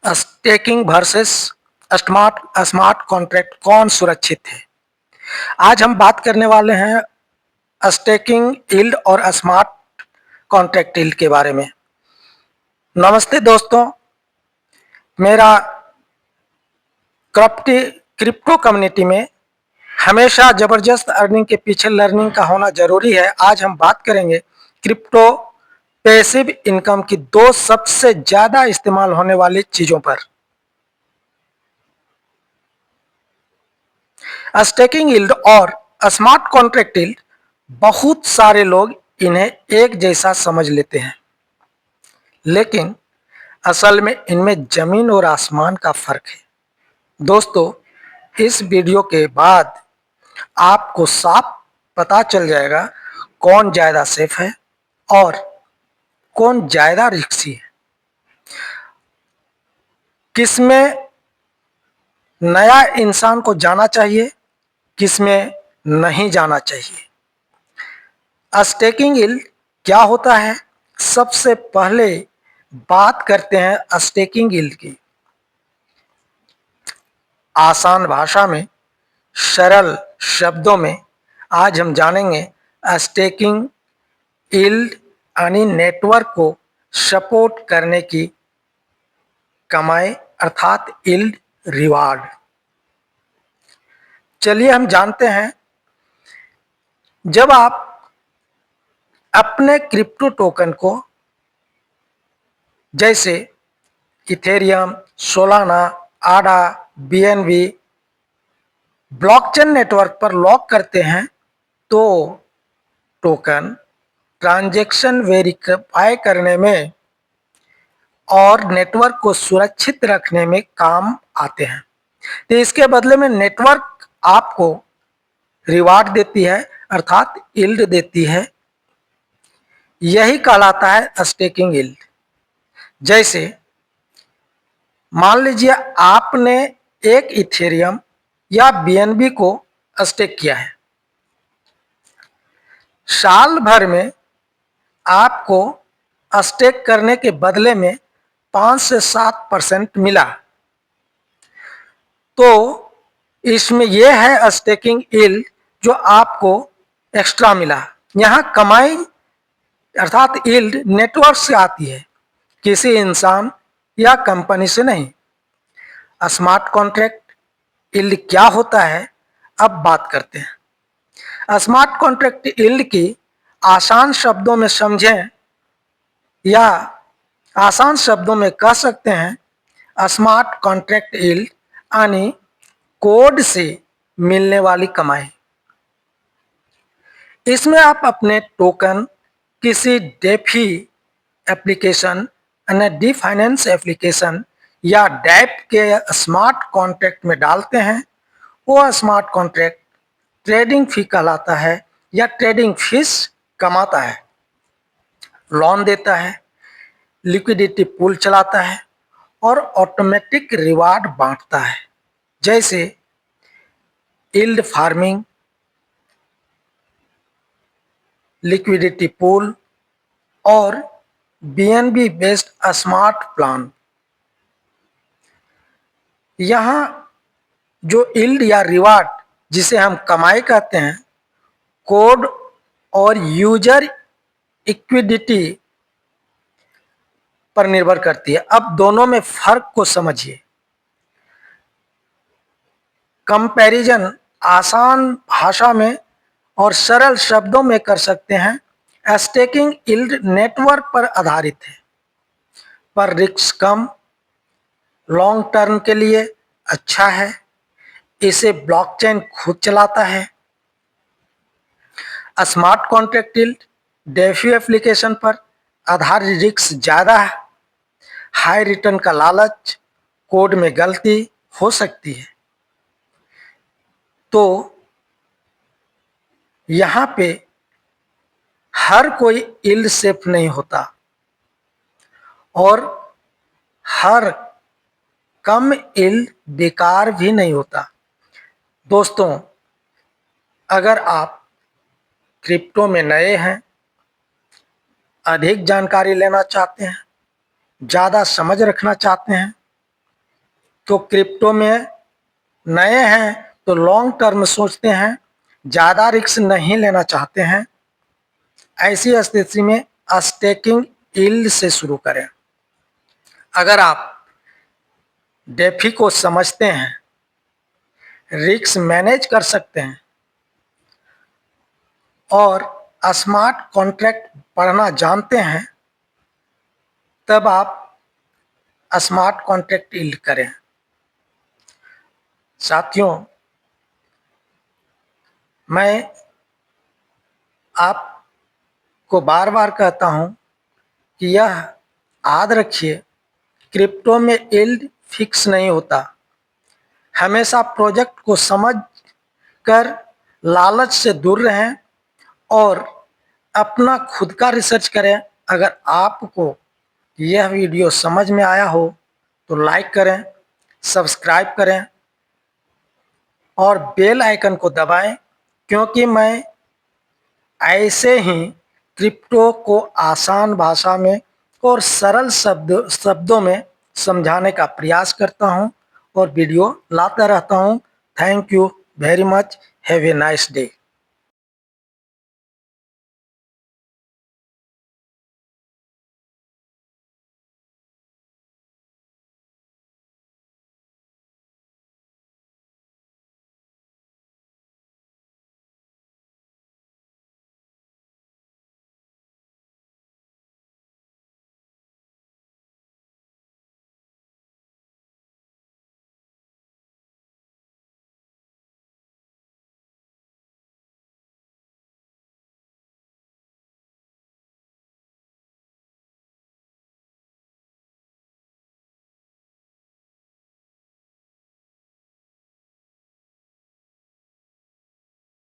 Staking versus smart smart contract कौन सुरक्षित है। आज हम बात करने वाले हैं स्टेकिंग यील्ड और स्मार्ट कॉन्ट्रैक्ट यील्ड के बारे में। नमस्ते दोस्तों, मेरा क्रिप्टो कम्युनिटी में हमेशा ज़बरदस्त अर्निंग के पीछे लर्निंग का होना ज़रूरी है। आज हम बात करेंगे क्रिप्टो पैसिव इनकम की दो सबसे ज़्यादा इस्तेमाल होने वाली चीज़ों पर। स्टेकिंग यील्ड और स्मार्ट कॉन्ट्रैक्ट यील्ड, बहुत सारे लोग इन्हें एक जैसा समझ लेते हैं, लेकिन असल में इनमें ज़मीन और आसमान का फ़र्क है। दोस्तों, इस वीडियो के बाद आपको साफ पता चल जाएगा कौन ज़्यादा सेफ है और कौन ज़्यादा रिस्की है, किसमें नया इंसान को जाना चाहिए, किसमें नहीं जाना चाहिए। स्टेकिंग यील्ड क्या होता है? सबसे पहले बात करते हैं स्टेकिंग यील्ड की। आसान भाषा में, सरल शब्दों में आज हम जानेंगे स्टेकिंग यील्ड यानी नेटवर्क को सपोर्ट करने की कमाई अर्थात यील्ड रिवार्ड। चलिए हम जानते हैं, जब आप अपने क्रिप्टो टोकन को जैसे Ethereum, Solana, Ada, BNB blockchain network पर लॉक करते हैं तो टोकन ट्रांजैक्शन वेरीफाई करने में और नेटवर्क को सुरक्षित रखने में काम आते हैं। तो इसके बदले में नेटवर्क आपको रिवार्ड देती है अर्थात यील्ड देती है। यही कहलाता है स्टेकिंग यील्ड। जैसे मान लीजिए आपने एक इथेरियम या बीएनबी को स्टेक किया है, साल भर में आपको स्टेक करने के बदले में 5 से 7% मिला, तो इसमें यह है स्टेकिंग यील्ड जो आपको एक्स्ट्रा मिला। यहाँ कमाई अर्थात यील्ड नेटवर्क से आती है, किसी इंसान या कंपनी से नहीं। स्मार्ट कॉन्ट्रैक्ट यील्ड क्या होता है, अब बात करते हैं। स्मार्ट कॉन्ट्रैक्ट यील्ड की आसान शब्दों में समझें या आसान शब्दों में कह सकते हैं, स्मार्ट कॉन्ट्रैक्ट यील्ड यानी कोड से मिलने वाली कमाई। इसमें आप अपने टोकन किसी DeFi application, D finance application या डैप के स्मार्ट कॉन्ट्रैक्ट में डालते हैं। वो स्मार्ट कॉन्ट्रैक्ट ट्रेडिंग फी कहलाता है या ट्रेडिंग फीस कमाता है, लोन देता है, लिक्विडिटी पूल चलाता है और ऑटोमेटिक रिवार्ड बांटता है, जैसे यील्ड फार्मिंग, लिक्विडिटी पूल और बीएनबी बेस्ड स्मार्ट प्लान। यहाँ जो यील्ड या रिवार्ड जिसे हम कमाई कहते हैं, कोड और यूजर इक्विडिटी पर निर्भर करती है। अब दोनों में फर्क को समझिए। कंपैरिजन आसान भाषा में और सरल शब्दों में कर सकते हैं। स्टेकिंग यील्ड नेटवर्क पर आधारित है, पर रिस्क कम, लॉन्ग टर्म के लिए अच्छा है। इसे ब्लॉकचेन खुद चलाता है। Smart contract yield DeFi application पर आधारित, रिस्क ज़्यादा है, हाई रिटर्न का लालच, कोड में गलती हो सकती है। तो यहाँ पे हर कोई यील्ड सेफ नहीं होता और हर कम यील्ड बेकार भी नहीं होता। दोस्तों, अगर आप क्रिप्टो में नए हैं, अधिक जानकारी लेना चाहते हैं, ज़्यादा समझ रखना चाहते हैं, तो क्रिप्टो में नए हैं तो लॉन्ग टर्म सोचते हैं, ज़्यादा रिस्क नहीं लेना चाहते हैं। ऐसी स्थिति में स्टेकिंग यील्ड से शुरू करें। अगर आप डेफी को समझते हैं, रिस्क मैनेज कर सकते हैं और स्मार्ट कॉन्ट्रैक्ट पढ़ना जानते हैं, तब आप स्मार्ट कॉन्ट्रैक्ट यील्ड करें। साथियों, मैं आपको बार बार कहता हूं कि यह याद रखिए, क्रिप्टो में यील्ड फिक्स नहीं होता। हमेशा प्रोजेक्ट को समझ कर लालच से दूर रहें और अपना खुद का रिसर्च करें। अगर आपको यह वीडियो समझ में आया हो तो लाइक करें, सब्सक्राइब करें और बेल आइकन को दबाएं, क्योंकि मैं ऐसे ही क्रिप्टो को आसान भाषा में और सरल शब्दों में समझाने का प्रयास करता हूं और वीडियो लाता रहता हूं। Thank you very much. Have a nice day.